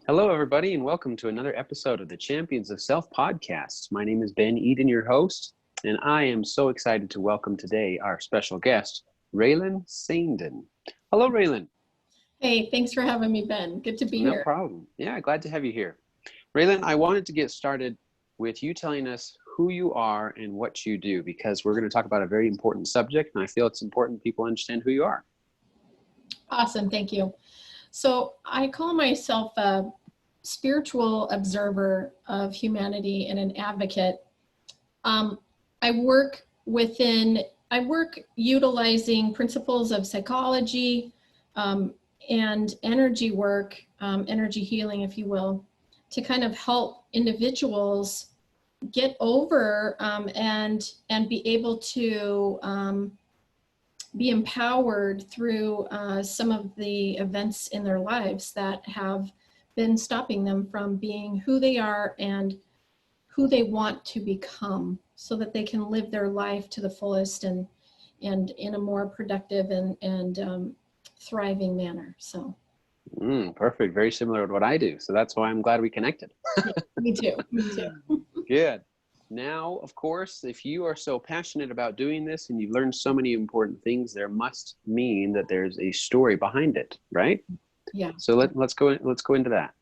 Hello, everybody, and welcome to another episode of the Champions of Self podcast. My name is Ben Eden, your host, and I am so excited to welcome today our special guest, Raelin Saindon. Hello, Raelin. Hey, thanks for having me, Ben. Good to be No here. problem. Yeah, glad to have you here. Raelin, I wanted to get started with you telling us who you are and what you do, because we're going to talk about a very important subject, and I feel it's important people understand who you are. Awesome, thank you. So I call myself a spiritual observer of humanity and an advocate. I work utilizing principles of psychology and energy work, energy healing, if you will, to kind of help individuals get over and be able to be empowered through some of the events in their lives that have been stopping them from being who they are and who they want to become, so that they can live their life to the fullest and in a more productive and thriving manner. So Perfect. Very similar to what I do. So that's why I'm glad we connected. yeah, me too. Good. Now, of course, if you are so passionate about doing this and you've learned so many important things, there must mean that there's a story behind it, right? Yeah. So let's go into that.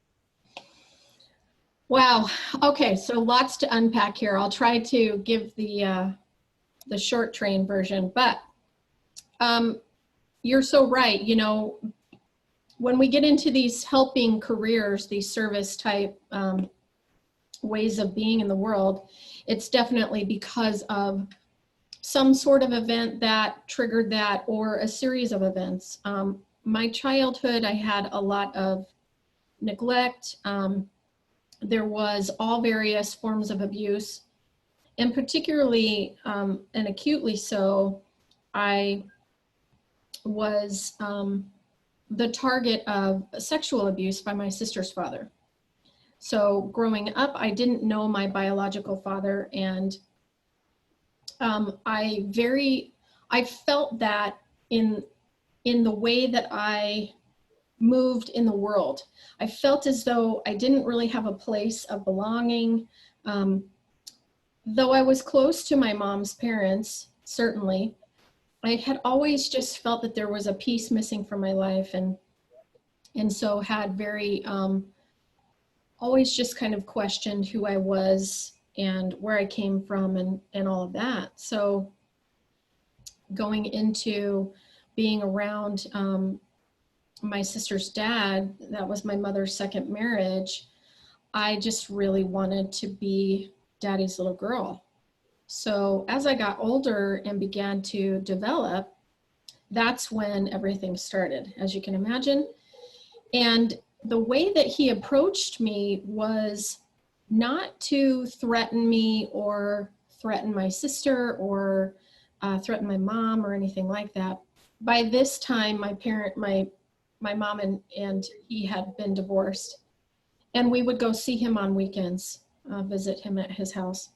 Wow. Okay. So lots to unpack here. I'll try to give the short train version, but you're so right. You know, when we get into these helping careers, these service type ways of being in the world, it's definitely because of some sort of event that triggered that, or a series of events. My childhood, I had a lot of neglect. There was all various forms of abuse, and particularly and acutely so, I was the target of sexual abuse by my sister's father. So growing up, I didn't know my biological father, and I felt that in the way that I moved in the world. I felt as though I didn't really have a place of belonging. Though I was close to my mom's parents, certainly, I had always just felt that there was a piece missing from my life, and so had very always just kind of questioned who I was and where I came from and all of that. So going into being around my sister's dad, that was my mother's second marriage, I just really wanted to be daddy's little girl. So as I got older and began to develop, that's when everything started, as you can imagine. And the way that he approached me was not to threaten me or threaten my sister or threaten my mom or anything like that. By this time, my mom and he had been divorced, and we would go see him on weekends, visit him at his house.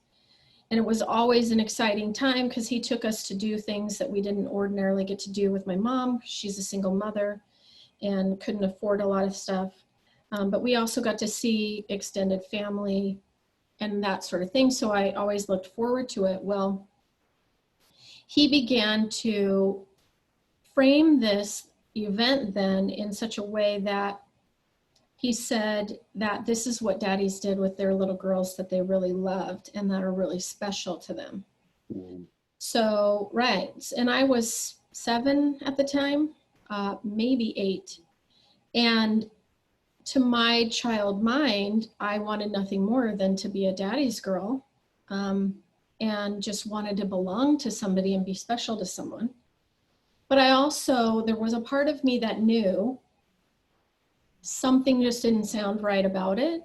And it was always an exciting time because he took us to do things that we didn't ordinarily get to do with my mom. She's a single mother and couldn't afford a lot of stuff. But we also got to see extended family and that sort of thing. So I always looked forward to it. Well, he began to frame this event then in such a way that he said that this is what daddies did with their little girls that they really loved and that are really special to them. Mm-hmm. So, right. And I was 7 at the time, maybe 8. And to my child mind, I wanted nothing more than to be a daddy's girl, and just wanted to belong to somebody and be special to someone. But I also, there was a part of me that knew something just didn't sound right about it.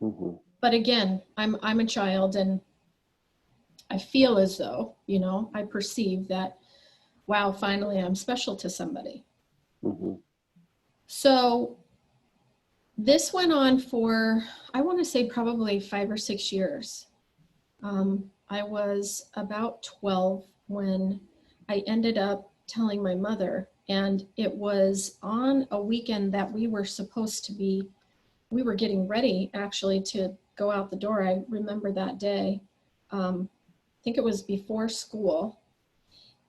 Mm-hmm. But again, I'm a child, and I feel as though, you know, I perceive that, wow, finally I'm special to somebody. Mm-hmm. So this went on for, I want to say probably 5 or 6 years. I was about 12 when I ended up telling my mother, and it was on a weekend that we were supposed to be we were getting ready actually to go out the door. I remember that day. I think it was before school,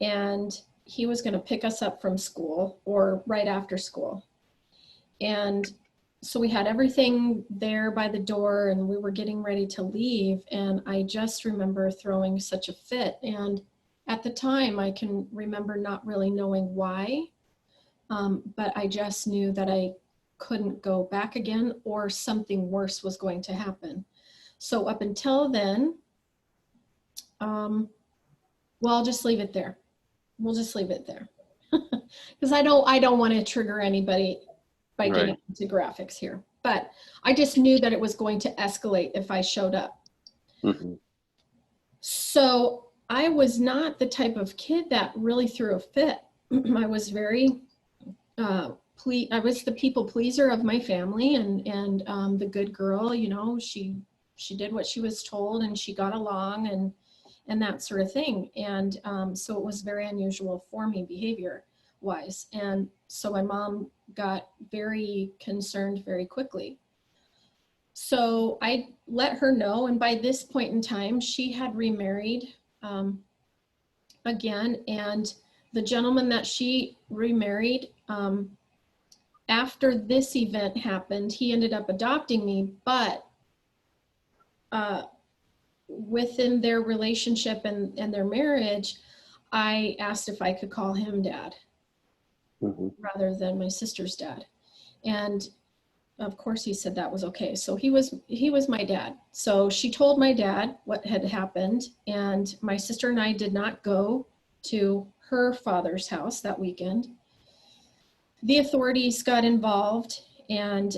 and he was going to pick us up from school or right after school. And so we had everything there by the door and we were getting ready to leave. And I just remember throwing such a fit. And at the time, I can remember not really knowing why, but I just knew that I couldn't go back again or something worse was going to happen. So up until then, well, I'll just leave it there. We'll just leave it there. Because I don't want to trigger anybody by getting into graphics here. But I just knew that it was going to escalate if I showed up. Mm-hmm. So I was not the type of kid that really threw a fit. I was very, I was the people pleaser of my family and the good girl, you know, she did what she was told and she got along and that sort of thing. And so it was very unusual for me behavior wise. And so my mom got very concerned very quickly. So I let her know. And by this point in time, she had remarried again. And the gentleman that she remarried, after this event happened, he ended up adopting me, but within their relationship and their marriage, I asked if I could call him dad rather than my sister's dad. And of course he said that was okay. So he was my dad. So she told my dad what had happened, and my sister and I did not go to her father's house that weekend. The authorities got involved, and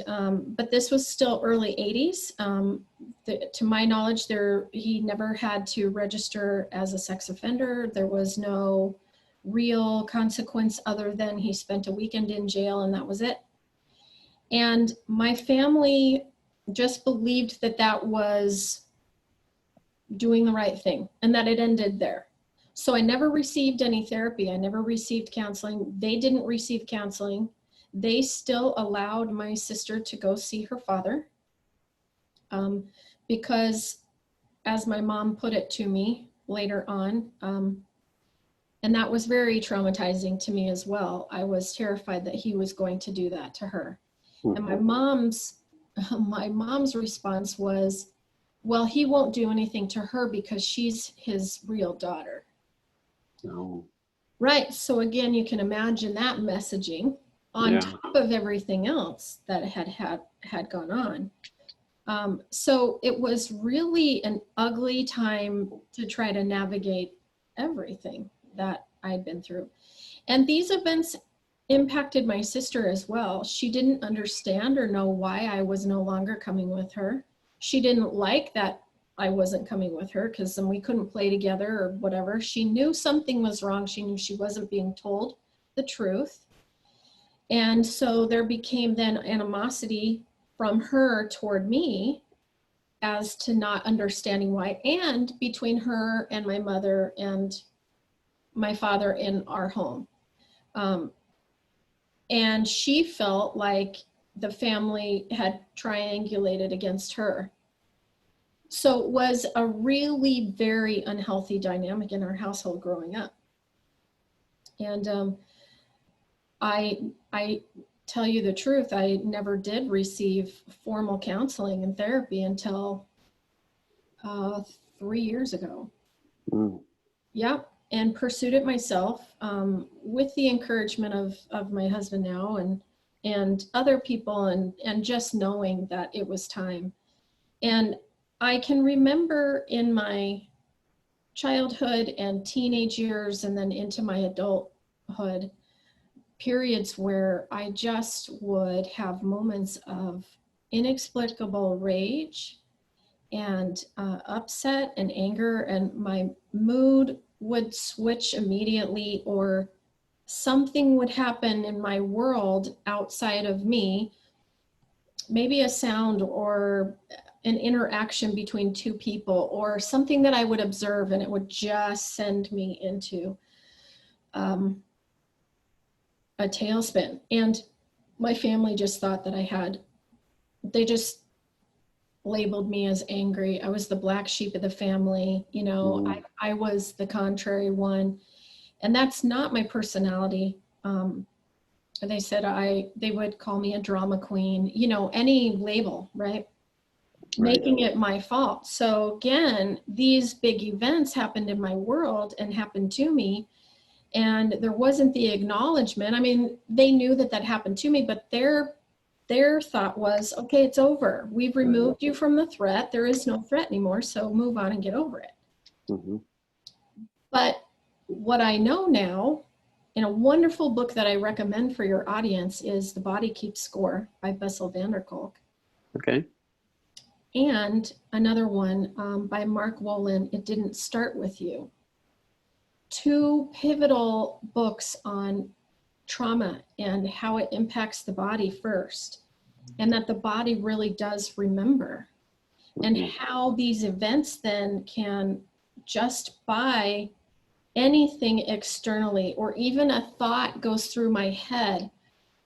but this was still early 80s. To my knowledge, he never had to register as a sex offender. There was no real consequence other than he spent a weekend in jail and that was it. And my family just believed that that was doing the right thing and that it ended there. So I never received any therapy. I never received counseling. They didn't receive counseling. They still allowed my sister to go see her father because, as my mom put it to me later on, and that was very traumatizing to me as well. I was terrified that he was going to do that to her. And my mom's response was, well, he won't do anything to her because she's his real daughter. No. Right. So again, you can imagine that messaging on top of everything else that had gone on. So it was really an ugly time to try to navigate everything that I'd been through. And these events impacted my sister as well. She didn't understand or know why I was no longer coming with her. She didn't like that I wasn't coming with her because then we couldn't play together or whatever. She knew something was wrong. She knew she wasn't being told the truth. And so there became then animosity from her toward me as to not understanding why, and between her and my mother and my father in our home. And she felt like the family had triangulated against her. So it was a really very unhealthy dynamic in our household growing up. And I tell you the truth, I never did receive formal counseling and therapy until 3 years ago. Yep. And pursued it myself with the encouragement of my husband now and other people and just knowing that it was time. And I can remember in my childhood and teenage years and then into my adulthood, periods where I just would have moments of inexplicable rage and upset and anger, and my mood would switch immediately, or something would happen in my world outside of me, maybe a sound or an interaction between two people or something that I would observe, and it would just send me into a tailspin. And my family just thought that I had they just labeled me as angry. I was the black sheep of the family. You know, I was the contrary one. And that's not my personality. They said they would call me a drama queen, you know, any label, right? Making it my fault. So again, these big events happened in my world and happened to me. And there wasn't the acknowledgement. I mean, they knew that that happened to me, but their thought was, okay, it's over. We've removed you from the threat. There is no threat anymore. So move on and get over it. Mm-hmm. But what I know now, in a wonderful book that I recommend for your audience, is The Body Keeps Score by Bessel van der Kolk. Okay. And another one by Mark Wolin, It Didn't Start With You. Two pivotal books on trauma and how it impacts the body first, and that the body really does remember, and how these events then can, just by anything externally, or even a thought goes through my head,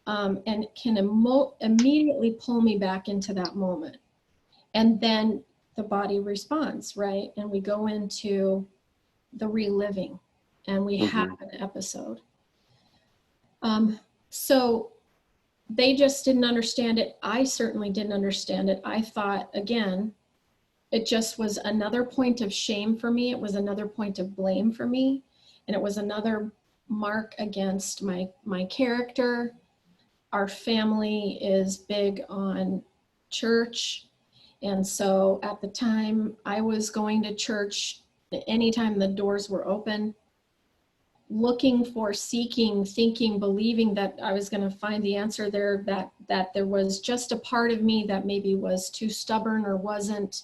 and can immediately pull me back into that moment. And then the body responds, right? And we go into the reliving, and we have an episode. So they just didn't understand it. I certainly didn't understand it. I thought, again, it just was another point of shame for me. It was another point of blame for me. And it was another mark against my character. Our family is big on church. And so at the time I was going to church anytime the doors were open, looking for, seeking, thinking, believing that I was going to find the answer there, that there was just a part of me that maybe was too stubborn or wasn't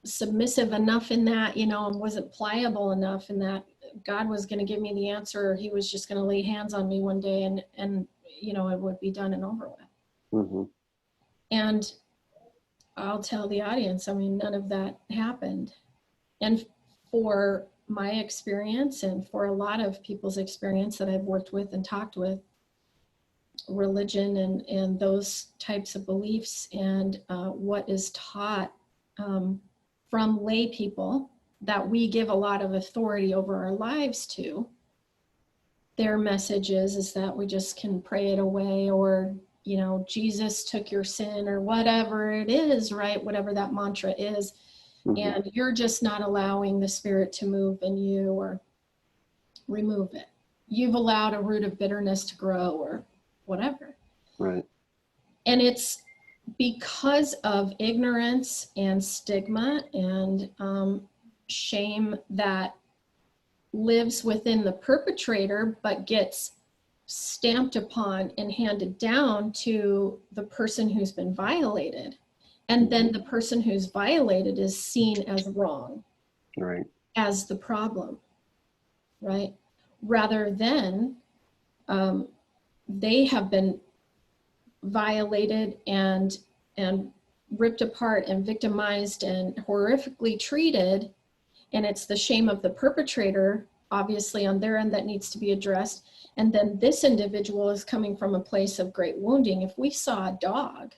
submissive enough in that, you know, and wasn't pliable enough, and that God was going to give me the answer, or he was just going to lay hands on me one day and you know, it would be done and over with. And I'll tell the audience, I mean, none of that happened. And for my experience, and for a lot of people's experience that I've worked with and talked with, religion and those types of beliefs, and what is taught from lay people that we give a lot of authority over our lives to, their message is that we just can pray it away, or, you know, Jesus took your sin, or whatever it is, right? Whatever that mantra is. And you're just not allowing the spirit to move in you or remove it. You've allowed a root of bitterness to grow, or whatever. Right. And it's because of ignorance and stigma and shame that lives within the perpetrator, but gets stamped upon and handed down to the person who's been violated. And then the person who's violated is seen as wrong, right, as the problem, right? Rather than they have been violated and ripped apart and victimized and horrifically treated, and it's the shame of the perpetrator, obviously, on their end that needs to be addressed. And then this individual is coming from a place of great wounding. If we saw a dog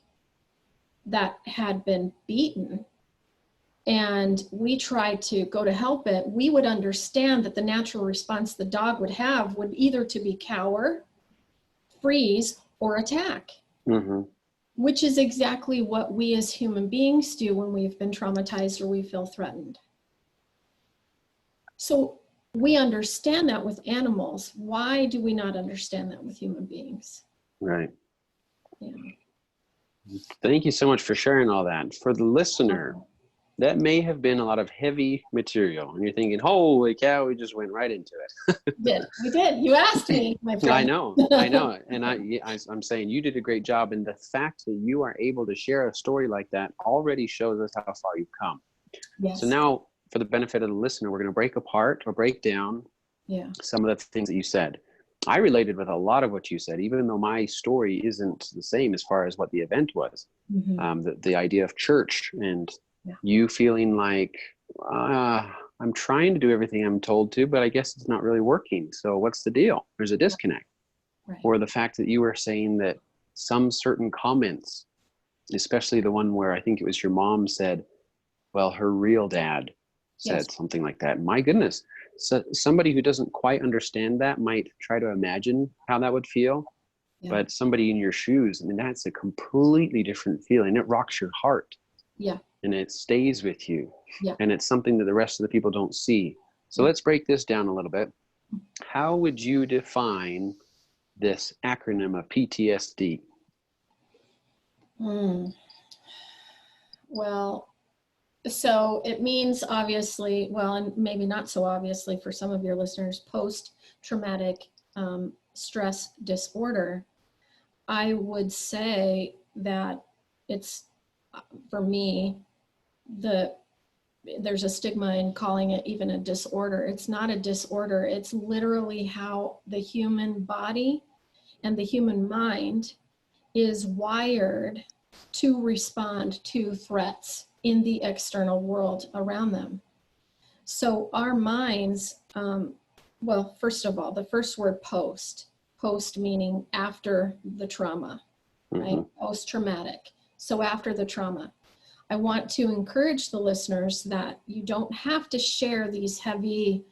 that had been beaten and we tried to go to help it, we would understand that the natural response the dog would have would either to be cower, freeze, or attack, which is exactly what we as human beings do when we've been traumatized or we feel threatened. So we understand that with animals. Why do we not understand that with human beings? Right. Yeah. Thank you so much for sharing all that. For the listener, that may have been a lot of heavy material, and you're thinking, holy cow, we just went right into it. We did. You asked me, my friend. I know. And I'm saying you did a great job. And the fact that you are able to share a story like that already shows us how far you've come. Yes. So now, for the benefit of the listener, we're going to break apart or break down some of the things that you said. I related with a lot of what you said, even though my story isn't the same as far as what the event was. The idea of church and you feeling like, I'm trying to do everything I'm told to, but I guess it's not really working. So what's the deal? There's a disconnect. Right. Or the fact that you were saying that some certain comments especially the one where I think it was your mom said, well, her real dad said Yes. something like that. My goodness. So somebody who doesn't quite understand that might try to imagine how that would feel. Yeah. But somebody in your shoes, I mean, that's a completely different feeling. It rocks your heart. Yeah. And it stays with you. Yeah. And it's something that the rest of the people don't see. So Yeah. let's break this down a little bit. How would you define this acronym of PTSD? Well, so it means obviously, well, and maybe not so obviously for some of your listeners, post-traumatic stress disorder. I would say that it's, for me, there's a stigma in calling it even a disorder. It's not a disorder. It's literally how the human body and the human mind is wired to respond to threats in the external world around them. So our minds, well, first of all, the first word post meaning after the trauma, right? Post-traumatic. So after the trauma. I want to encourage the listeners that you don't have to share these heavy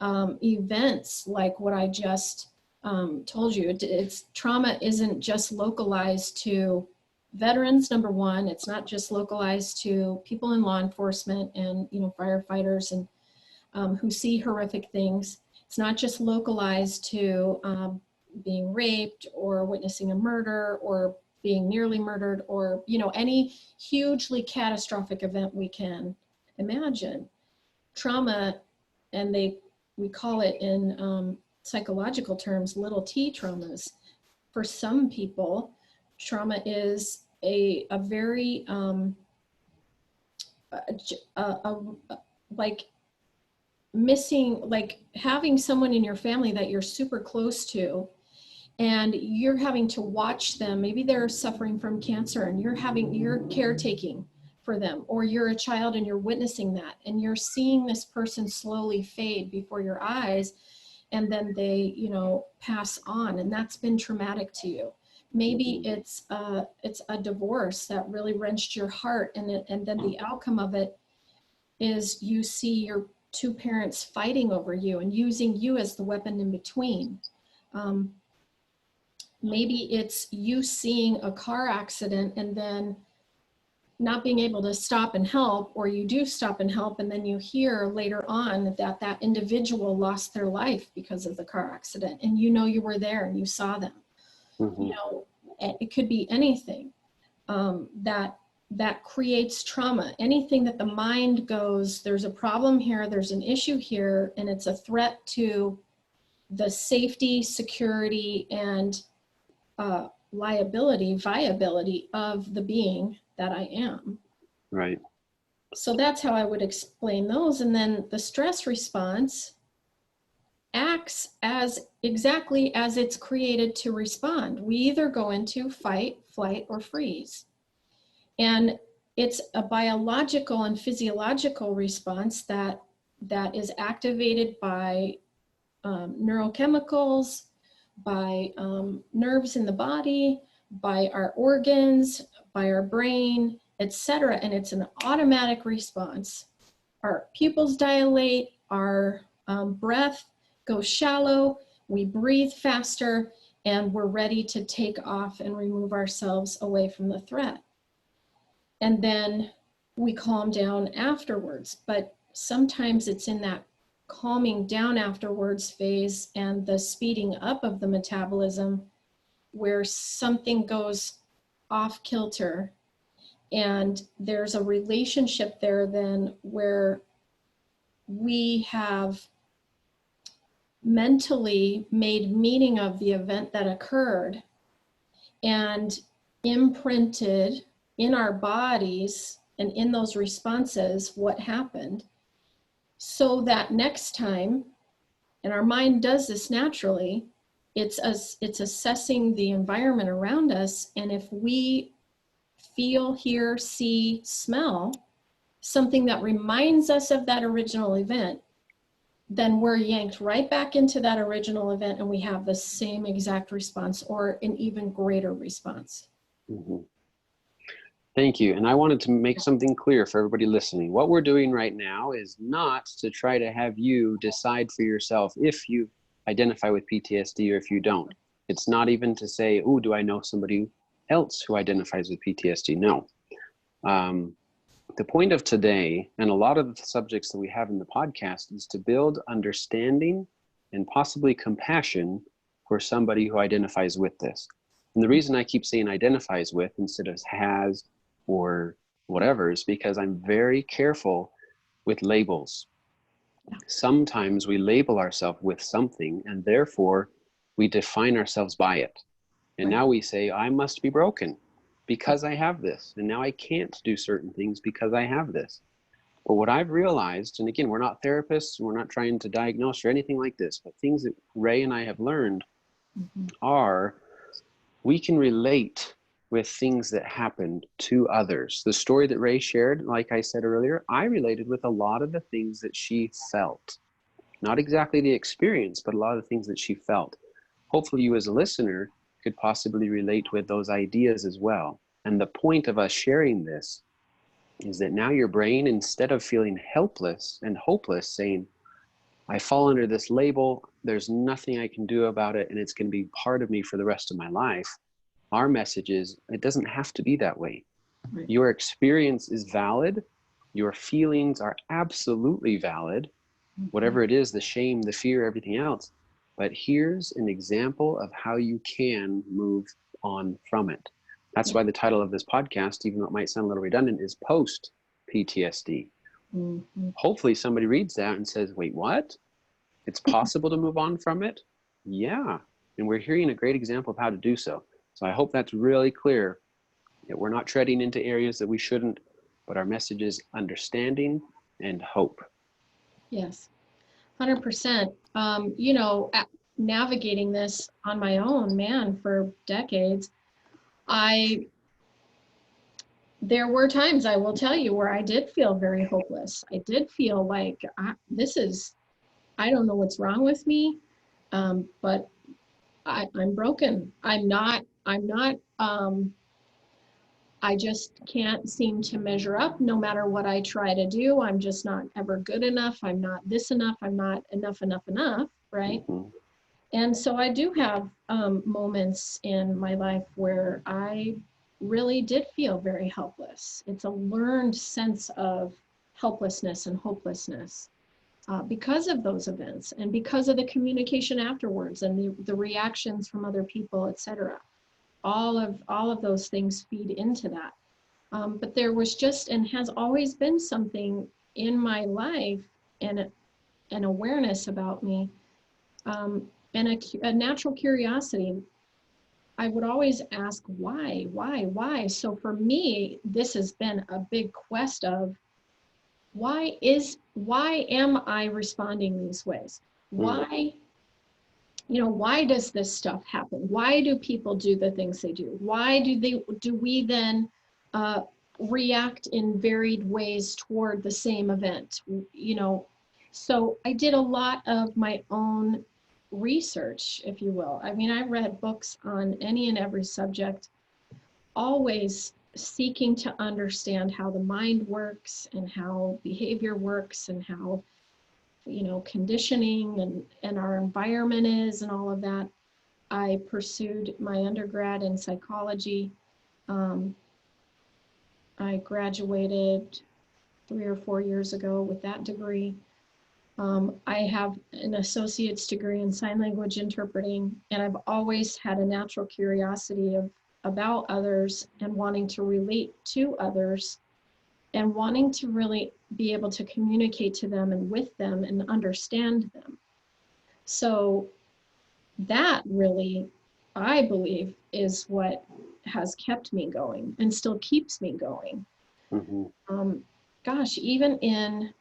events like what I just told you. It's trauma isn't just localized to veterans, number one. It's not just localized to people in law enforcement and firefighters and who see horrific things. It's not just localized to being raped or witnessing a murder or being nearly murdered or any hugely catastrophic event we can imagine. Trauma, and we call it in psychological terms little t traumas. For some people, trauma is a very like missing, like having someone in your family that you're super close to and you're having to watch them. Maybe they're suffering from cancer and you're caretaking for them, or you're a child and you're witnessing that and you're seeing this person slowly fade before your eyes and then they pass on, and that's been traumatic to you. Maybe it's a divorce that really wrenched your heart, and then the outcome of it is you see your two parents fighting over you and using you as the weapon in between. Maybe it's you seeing a car accident and then not being able to stop and help, or you do stop and help and then you hear later on that that individual lost their life because of the car accident, and you were there and you saw them. It could be anything that creates trauma. Anything that the mind goes, there's a problem here, there's an issue here, and it's a threat to the safety, security, and viability of the being that I am. Right. So that's how I would explain those. And then the stress response acts as exactly as it's created to respond. We either go into fight, flight, or freeze. And it's a biological and physiological response that is activated by neurochemicals, by nerves in the body, by our organs, by our brain, etc. And it's an automatic response. Our pupils dilate, our breath goes shallow, we breathe faster, and we're ready to take off and remove ourselves away from the threat. And then we calm down afterwards. But sometimes it's in that calming down afterwards phase and the speeding up of the metabolism where something goes off kilter, and there's a relationship there then where we have mentally made meaning of the event that occurred and imprinted in our bodies and in those responses what happened, so that next time, and our mind does this naturally, it's assessing the environment around us, and if we feel, hear, see, smell something that reminds us of that original event, then we're yanked right back into that original event and we have the same exact response or an even greater response. Thank you. And I wanted to make something clear for everybody listening. What we're doing right now is not to try to have you decide for yourself if you identify with PTSD or if you don't. It's not even to say, oh, do I know somebody else who identifies with PTSD? No. The point of today, and a lot of the subjects that we have in the podcast, is to build understanding and possibly compassion for somebody who identifies with this. And the reason I keep saying identifies with instead of has or whatever is because I'm very careful with labels. Sometimes we label ourselves with something and therefore we define ourselves by it. And now we say, I must be broken because I have this. And now I can't do certain things because I have this. But what I've realized, and again, we're not therapists, we're not trying to diagnose or anything like this, but things that Ray and I have learned are we can relate with things that happened to others. The story that Ray shared, like I said earlier, I related with a lot of the things that she felt. Not exactly the experience, but a lot of the things that she felt. Hopefully you as a listener could possibly relate with those ideas as well. And the point of us sharing this is that now your brain, instead of feeling helpless and hopeless, saying, I fall under this label, there's nothing I can do about it, and it's going to be part of me for the rest of my life. Our message is, it doesn't have to be that way. Right. Your experience is valid. Your feelings are absolutely valid. Whatever it is, the shame, the fear, everything else. But here's an example of how you can move on from it. That's why the title of this podcast, even though it might sound a little redundant, is Post PTSD. Hopefully somebody reads that and says, wait, what? It's possible to move on from it? Yeah. And we're hearing a great example of how to do so. So I hope that's really clear that we're not treading into areas that we shouldn't, but our message is understanding and hope. Yes, 100%. Navigating this on my own, man, for decades, there were times, I will tell you, where I did feel very hopeless. I did feel like I don't know what's wrong with me, but I'm broken. I just can't seem to measure up no matter what I try to do. I'm just not ever good enough. I'm not this enough. I'm not enough, right? And so I do have moments in my life where I really did feel very helpless. It's a learned sense of helplessness and hopelessness because of those events and because of the communication afterwards and the reactions from other people, etc. All of those things feed into that. But there was just and has always been something in my life and an awareness about me and a natural curiosity. I would always ask why? So for me, this has been a big quest of why am I responding these ways? Why does this stuff happen? Why do people do the things they do? Why do we then react in varied ways toward the same event? So I did a lot of my own research, if you will. I mean, I read books on any and every subject, always seeking to understand how the mind works and how behavior works and how conditioning and our environment is and all of that. I pursued my undergrad in psychology. I graduated 3 or 4 years ago with that degree. I have an associate's degree in sign language interpreting, and I've always had a natural curiosity about others and wanting to relate to others and wanting to really be able to communicate to them and with them and understand them. So that really, I believe, is what has kept me going and still keeps me going. Even in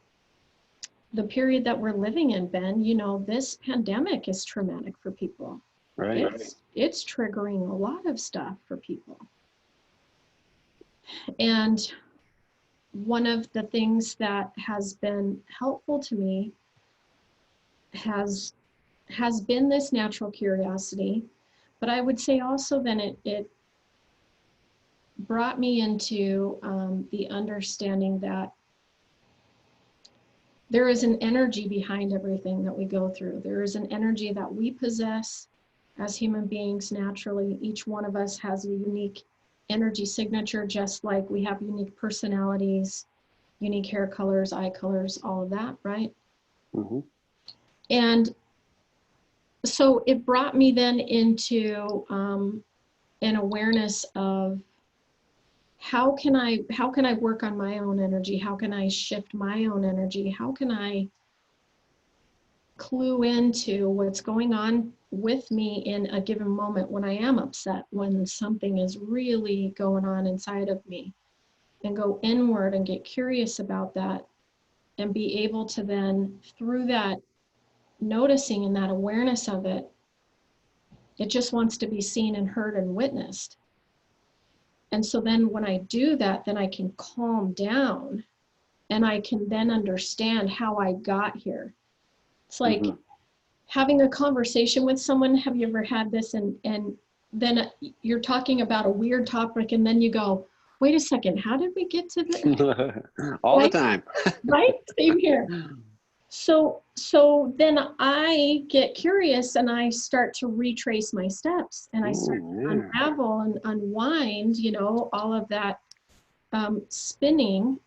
the period that we're living in, Ben, this pandemic is traumatic for people. Right. It's triggering a lot of stuff for people. And one of the things that has been helpful to me has been this natural curiosity, but I would say also then brought me into the understanding that there is an energy behind everything that we go through. There is an energy that we possess as human beings naturally. Each one of us has a unique energy signature, just like we have unique personalities, unique hair colors, eye colors, all of that, right? Mm-hmm. And so it brought me then into an awareness of how can I work on my own energy? How can I shift my own energy? How can I clue into what's going on with me in a given moment when I am upset, when something is really going on inside of me, and go inward and get curious about that, and be able to then, through that noticing and that awareness of it, it just wants to be seen and heard and witnessed. And so then when I do that, then I can calm down and I can then understand how I got here. It's like Mm-hmm. having a conversation with someone. Have you ever had this? And then you're talking about a weird topic and then you go, wait a second, how did we get to this? All Right? the time. Right? Same here. So then I get curious and I start to retrace my steps and I start to unravel and unwind, all of that spinning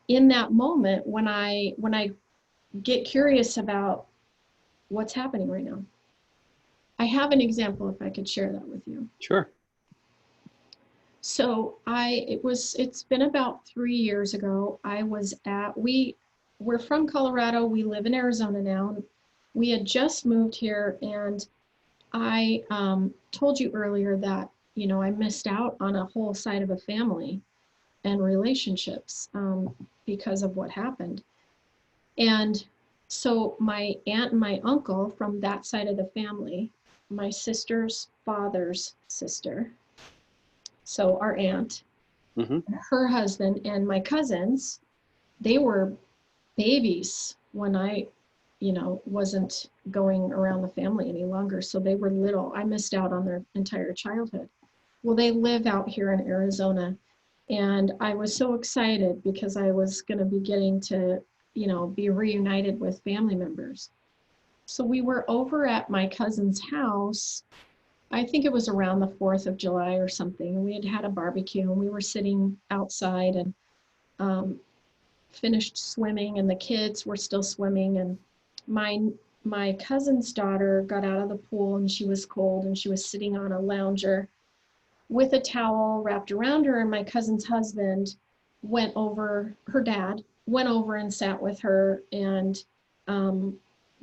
in that moment when I get curious about what's happening right now. I have an example if I could share that with you. Sure. So it's been about 3 years ago. We're from Colorado. We live in Arizona now. We had just moved here, and I told you earlier that, I missed out on a whole side of a family and relationships because of what happened. And so my aunt and my uncle from that side of the family, my sister's father's sister, so our aunt, Mm-hmm. her husband, and my cousins, they were babies when I, wasn't going around the family any longer. So they were little. I missed out on their entire childhood. Well, they live out here in Arizona. And I was so excited because I was going to be getting to, be reunited with family members. So we were over at my cousin's house. I think it was around the 4th of July or something. And we had had a barbecue and we were sitting outside and finished swimming, and the kids were still swimming. And my cousin's daughter got out of the pool and she was cold and she was sitting on a lounger with a towel wrapped around her. And my cousin's husband her dad went over and sat with her and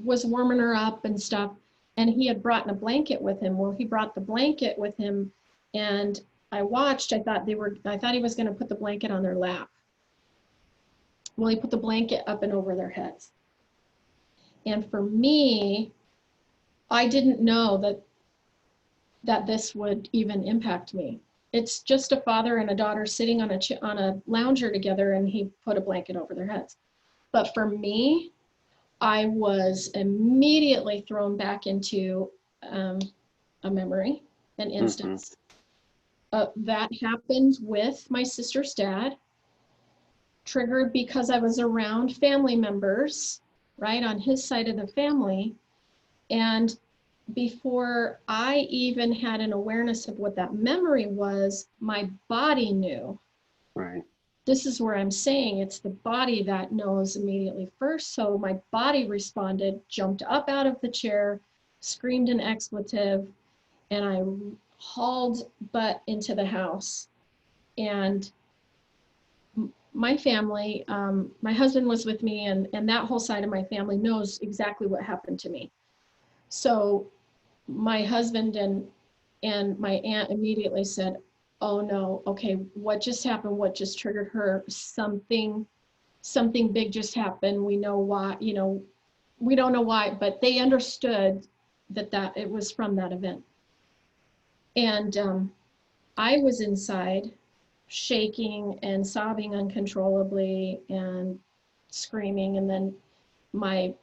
was warming her up and stuff. And he had brought a blanket with him. Well, he brought the blanket with him, and I watched. I thought he was going to put the blanket on their lap. Well, he put the blanket up and over their heads. And for me, I didn't know that this would even impact me. It's just a father and a daughter sitting on a lounger together, and he put a blanket over their heads. But for me, I was immediately thrown back into a memory, an instance. That happened with my sister's dad, triggered because I was around family members, right, on his side of the family. And before I even had an awareness of what that memory was, my body knew. Right. This is where I'm saying it's the body that knows immediately first. So my body responded, jumped up out of the chair, screamed an expletive, and I hauled butt into the house. And my family, my husband was with me, and that whole side of my family knows exactly what happened to me. So my husband and my aunt immediately said, oh no, okay, what just happened? What just triggered her? Something big just happened. We know why, we don't know why, but they understood that it was from that event. And I was inside shaking and sobbing uncontrollably and screaming. And then my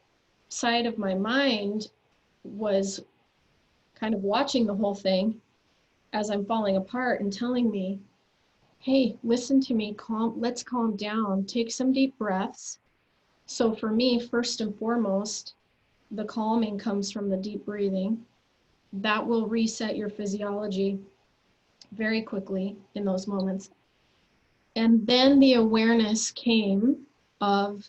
side of my mind was kind of watching the whole thing as I'm falling apart and telling me, hey, listen to me, let's calm down, take some deep breaths. So for me, first and foremost, the calming comes from the deep breathing. That will reset your physiology very quickly in those moments. And then the awareness came of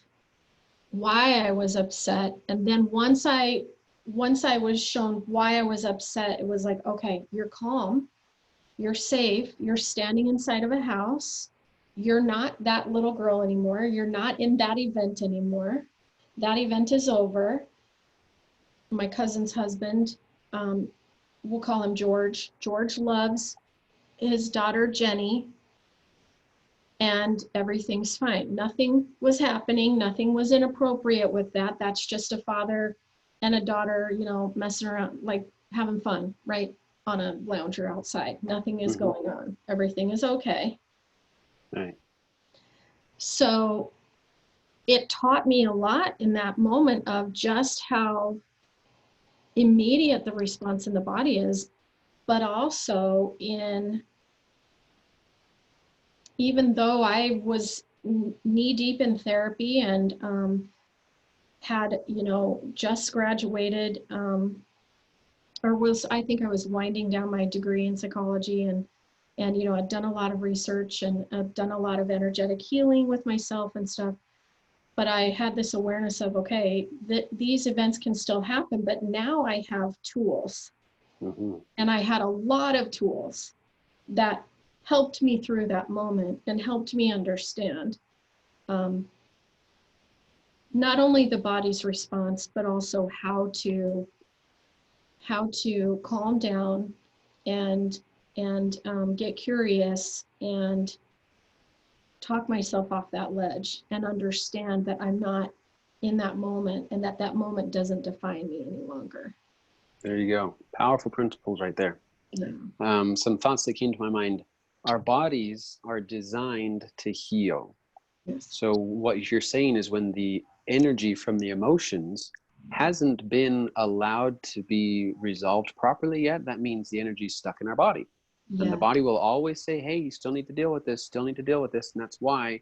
why I was upset. And then once I was shown why I was upset, it was like, okay, you're calm, you're safe, you're standing inside of a house, you're not that little girl anymore, you're not in that event anymore. That event is over. My cousin's husband, we'll call him George. George loves his daughter Jenny, and everything's fine. Nothing was happening, nothing was inappropriate with that. That's just a father and a daughter, you know, messing around, like having fun, right? On a lounger outside. Nothing is going on. Everything is okay. Right. So it taught me a lot in that moment of just how immediate the response in the body is, but also in, even though I was knee deep in therapy and had, you know, just graduated, or was, I think I was winding down my degree in psychology, and you know, I'd done a lot of research and I've done a lot of energetic healing with myself and stuff. But I had this awareness of, okay, these events can still happen, but now I have tools. And I had a lot of tools that helped me through that moment and helped me understand not only the body's response, but also how to calm down and get curious and talk myself off that ledge and understand that I'm not in that moment and that that moment doesn't define me any longer. There you go. Powerful principles right there. Yeah. Some thoughts that came to my mind. Our bodies are designed to heal. Yes. So what you're saying is when the energy from the emotions hasn't been allowed to be resolved properly yet, that means the energy is stuck in our body. Yeah. And the body will always say, hey, you still need to deal with this, still need to deal with this. And that's why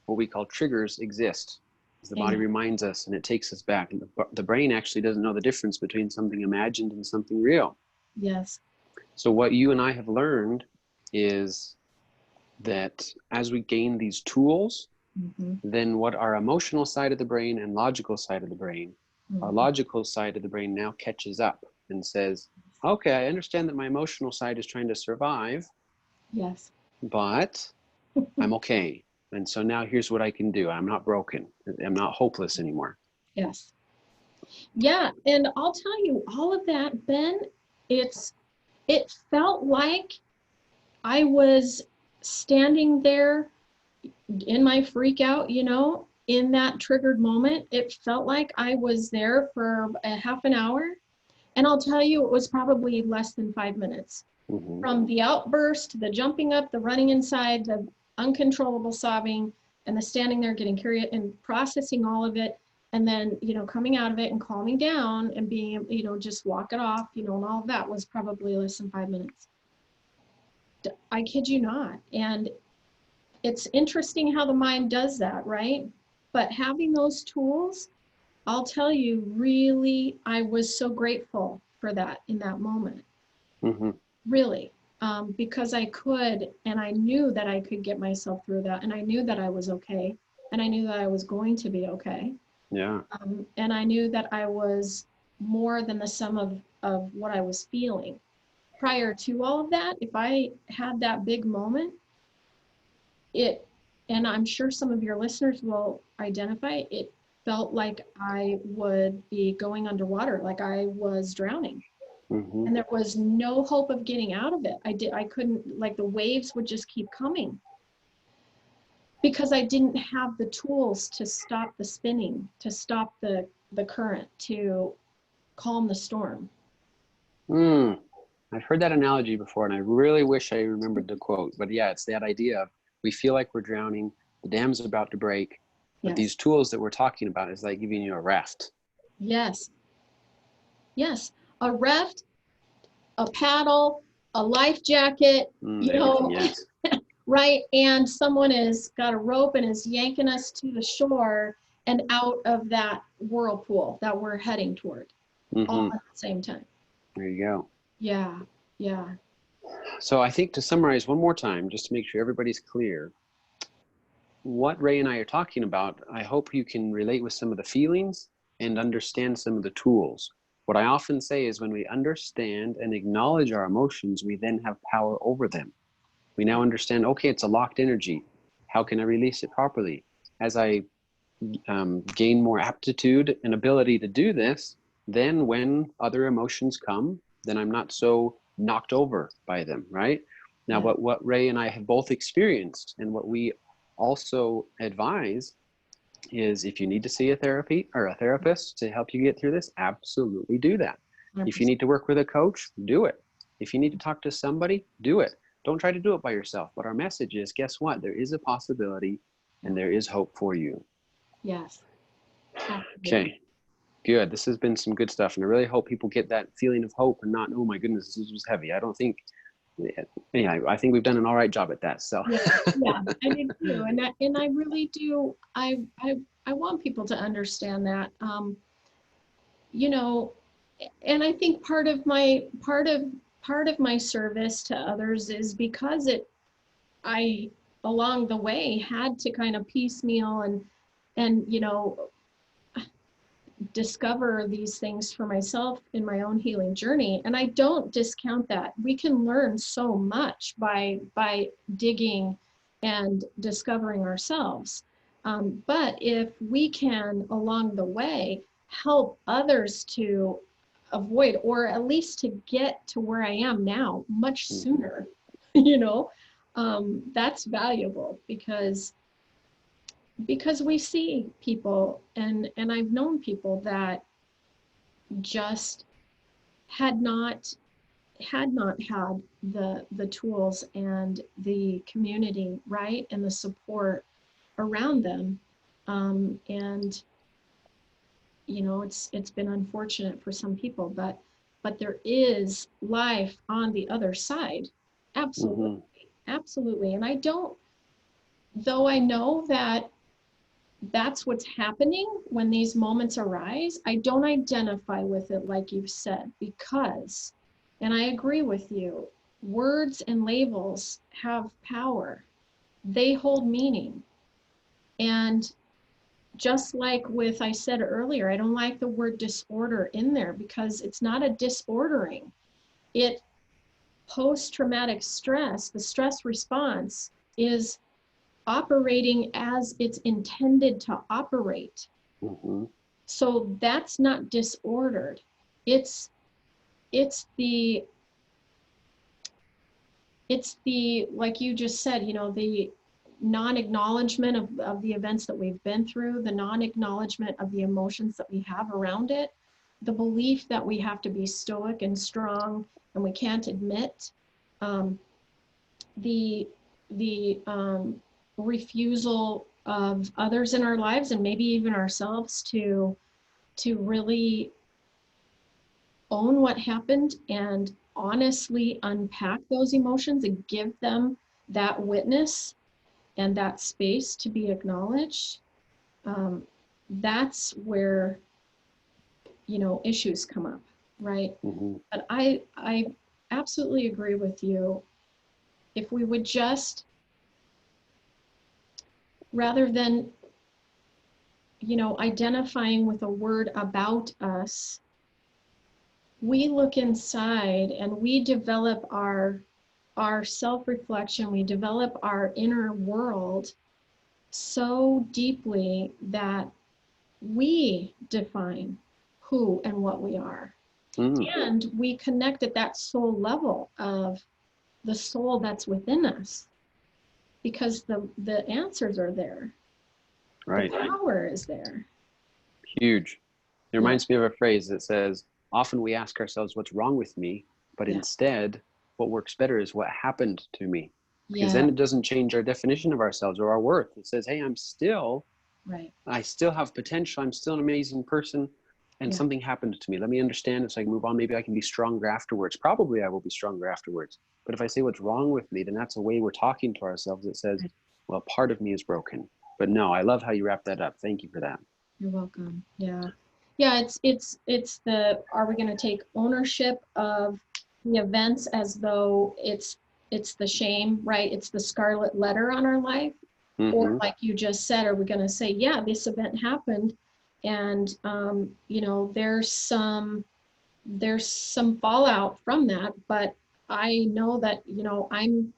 what we call triggers exist. The body reminds us and it takes us back. And the brain actually doesn't know the difference between something imagined and something real. Yes. So what you and I have learned is that as we gain these tools, then what our emotional side of the brain and logical side of the brain, our logical side of the brain now catches up and says, okay, I understand that my emotional side is trying to survive. Yes. But I'm okay. And so now here's what I can do. I'm not broken. I'm not hopeless anymore. Yes. Yeah. And I'll tell you, all of that, Ben, it felt like I was standing there in my freak out, you know, in that triggered moment. It felt like I was there for a half an hour. And I'll tell you, it was probably less than 5 minutes. From the outburst, the jumping up, the running inside, the uncontrollable sobbing, and the standing there getting curious and processing all of it. And then, you know, coming out of it and calming down and being, you know, just walk it off, you know, and all of that was probably less than 5 minutes. I kid you not. And it's interesting how the mind does that, right? But having those tools, I'll tell you, really, I was so grateful for that in that moment. Really, because I could, and I knew that I could get myself through that, and I knew that I was okay, and I knew that I was going to be okay. Yeah. And I knew that I was more than the sum of what I was feeling. Prior to all of that, if I had that big moment, and I'm sure some of your listeners will identify, it felt like I would be going underwater, like I was drowning. And there was no hope of getting out of it. I couldn't, like the waves would just keep coming because I didn't have the tools to stop the spinning, to stop the current, to calm the storm. I've heard that analogy before, and I really wish I remembered the quote. But yeah, it's that idea of we feel like we're drowning, the dam's about to break, but these tools that we're talking about is like giving you a raft. Yes. Yes. A raft, a paddle, a life jacket, you know, Yes. right? And someone has got a rope and is yanking us to the shore and out of that whirlpool that we're heading toward, all at the same time. There you go. Yeah, yeah. So I think to summarize one more time, just to make sure everybody's clear, what Ray and I are talking about, I hope you can relate with some of the feelings and understand some of the tools. What I often say is when we understand and acknowledge our emotions, we then have power over them. We now understand, okay, it's a locked energy. How can I release it properly? As I gain more aptitude and ability to do this, then when other emotions come, then I'm not so knocked over by them, right? Now, what Ray and I have both experienced, and what we also advise, is if you need to see a therapist to help you get through this, absolutely do that. 100%. If you need to work with a coach, do it. If you need to talk to somebody, do it. Don't try to do it by yourself. But our message is, guess what? There is a possibility and there is hope for you. Yes. Okay. Good. This has been some good stuff. And I really hope people get that feeling of hope and not, oh my goodness, this was heavy. I don't think, I think we've done an all right job at that. So yeah, I do too. And I really do. I want people to understand that, you know, and I think part of my service to others is because I along the way had to kind of piecemeal and you know, discover these things for myself in my own healing journey. And I don't discount that. We can learn so much by digging and discovering ourselves. But if we can, along the way, help others to avoid, or at least to get to where I am now much sooner, you know, that's valuable because we see people and I've known people that just had not had the tools and the community, right, and the support around them, and you know, it's been unfortunate for some people, but there is life on the other side. Absolutely. Absolutely. And I don't, though I know that that's what's happening when these moments arise, I don't identify with it like you've said, because, and I agree with you, words and labels have power. They hold meaning. And just like with, I said earlier, I don't like the word disorder in there because it's not a disordering. It, post-traumatic stress, the stress response is operating as it's intended to operate. So that's not disordered. It's the, like you just said, you know, the non-acknowledgement of the events that we've been through, the non-acknowledgement of the emotions that we have around it, the belief that we have to be stoic and strong and we can't admit, the refusal of others in our lives and maybe even ourselves to really own what happened and honestly unpack those emotions and give them that witness and that space to be acknowledged. That's where, you know, issues come up, right? But I absolutely agree with you. If we would just, rather than, you know, identifying with a word about us, we look inside and we develop our self-reflection, we develop our inner world so deeply that we define who and what we are. And we connect at that soul level of the soul that's within us, because the answers are there. Right. The power is there. Huge. It reminds me of a phrase that says, often we ask ourselves, what's wrong with me? But instead, what works better is what happened to me. Because then it doesn't change our definition of ourselves or our worth. It says, hey, I'm still, I still have potential. I'm still an amazing person. and Yeah. something happened to me. Let me understand it so I can move on. Maybe I can be stronger afterwards. Probably I will be stronger afterwards. But if I say what's wrong with me, then that's a way we're talking to ourselves that says, Right. well, part of me is broken. But no, I love how you wrap that up. Thank you for that. You're welcome. Yeah. Yeah, it's the, are we going to take ownership of the events as though it's the shame, right? It's the scarlet letter on our life. Or Mm-hmm. like you just said, are we going to say, yeah, this event happened, and you know, there's some fallout from that, but I know that, you know, I'm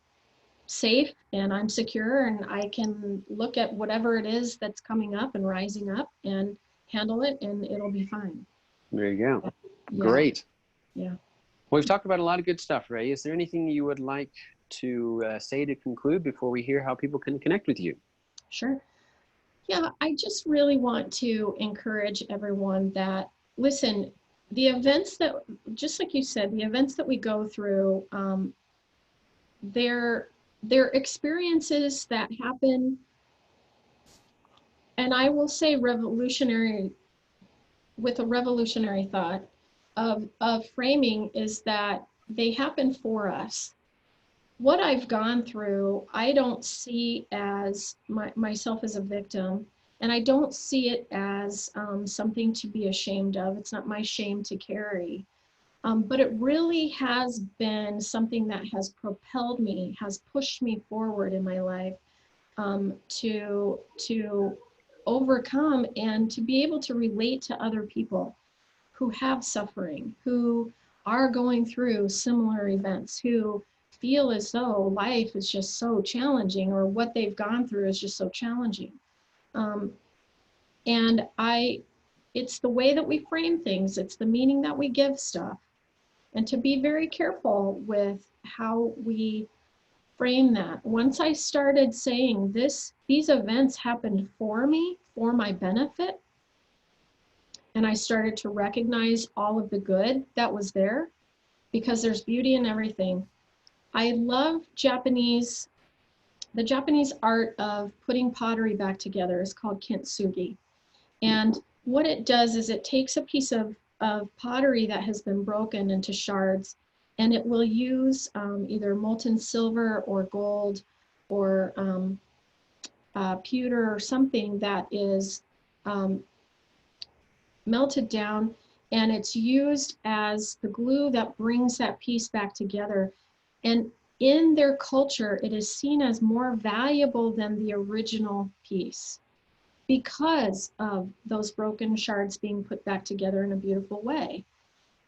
safe and I'm secure and I can look at whatever it is that's coming up and rising up and handle it, and it'll be fine. There you go. Yeah. Great. Yeah. Well, we've talked about a lot of good stuff, Ray. Is there anything you would like to say to conclude before we hear how people can connect with you? Sure. Yeah, I just really want to encourage everyone that, listen, the events that, just like you said, the events that we go through, they're experiences that happen, and I will say revolutionary, with a revolutionary thought of framing, is that they happen for us. What I've gone through, I don't see as myself as a victim, and I don't see it as something to be ashamed of. It's not my shame to carry. But it really has been something that has propelled me, has pushed me forward in my life, to overcome and to be able to relate to other people who have suffering, who are going through similar events, who feel as though life is just so challenging, or what they've gone through is just so challenging. And it's the way that we frame things, it's the meaning that we give stuff, and to be very careful with how we frame that. Once I started saying these events happened for me, for my benefit, and I started to recognize all of the good that was there, because there's beauty in everything. I love the Japanese art of putting pottery back together is called kintsugi. And what it does is it takes a piece of pottery that has been broken into shards, and it will use either molten silver or gold or pewter or something that is melted down, and it's used as the glue that brings that piece back together. And in their culture, it is seen as more valuable than the original piece, because of those broken shards being put back together in a beautiful way.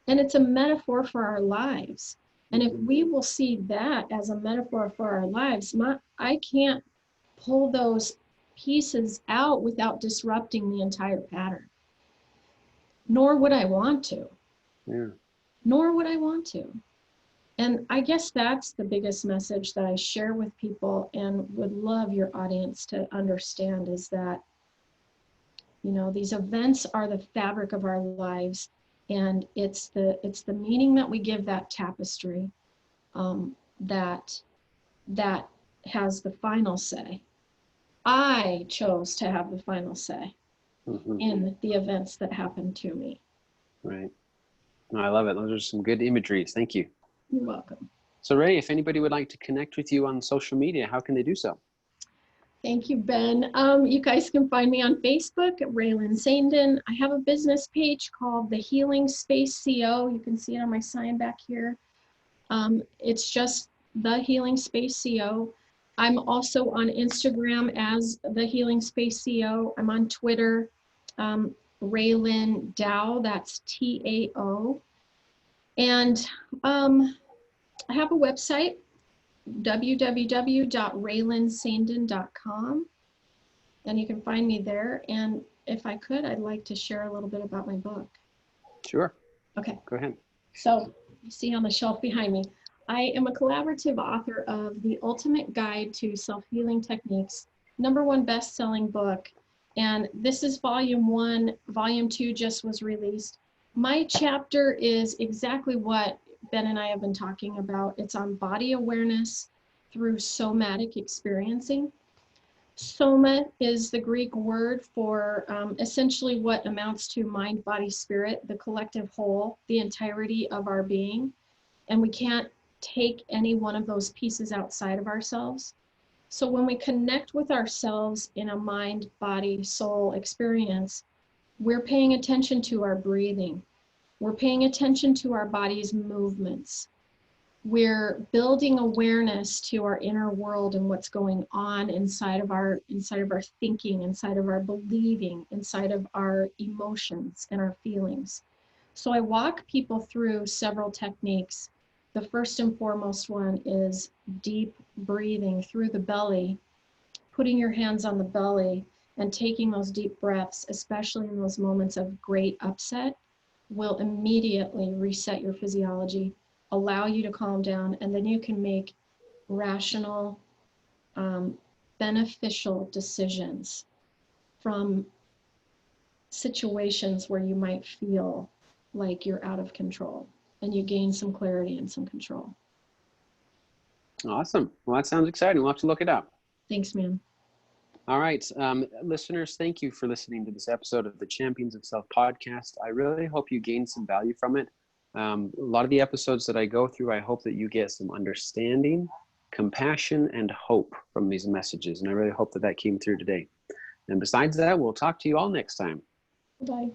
And it's a metaphor for our lives. And if we will see that as a metaphor for our lives, I can't pull those pieces out without disrupting the entire pattern. Nor would I want to. Yeah. Nor would I want to. And I guess that's the biggest message that I share with people and would love your audience to understand, is that, you know, these events are the fabric of our lives, and it's the meaning that we give that tapestry that has the final say. I chose to have the final say in the events that happened to me. Right. No, I love it. Those are some good imageries. Thank you. You're welcome. So Ray, if anybody would like to connect with you on social media, how can they do so? Thank you, Ben. You guys can find me on Facebook at Raelin Saindon. I have a business page called The Healing Space CO. You can see it on my sign back here. It's just The Healing Space CO. I'm also on Instagram as The Healing Space CO. I'm on Twitter, Raelin Tao, that's Tao. And I have a website, www.raelinsaindon.com, and you can find me there. And if I could, I'd like to share a little bit about my book. Sure. Okay. Go ahead. So you see on the shelf behind me, I am a collaborative author of The Ultimate Guide to Self-Healing Techniques, #1 best-selling book. And this is volume 1. Volume 2 just was released. My chapter is exactly what Ben and I have been talking about. It's on body awareness through somatic experiencing. Soma is the Greek word for essentially what amounts to mind, body, spirit, the collective whole, the entirety of our being. And we can't take any one of those pieces outside of ourselves. So when we connect with ourselves in a mind, body, soul experience, we're paying attention to our breathing. We're paying attention to our body's movements. We're building awareness to our inner world and what's going on inside of our thinking, inside of our believing, inside of our emotions and our feelings. So I walk people through several techniques. The first and foremost one is deep breathing through the belly, putting your hands on the belly and taking those deep breaths, especially in those moments of great upset, will immediately reset your physiology, allow you to calm down, and then you can make rational, beneficial decisions from situations where you might feel like you're out of control, and you gain some clarity and some control. Awesome. Well, that sounds exciting. We'll have to look it up. Thanks, man. All right, listeners, thank you for listening to this episode of the Champions of Self podcast. I really hope you gained some value from it. A lot of the episodes that I go through, I hope that you get some understanding, compassion, and hope from these messages. And I really hope that that came through today. And besides that, we'll talk to you all next time. Bye.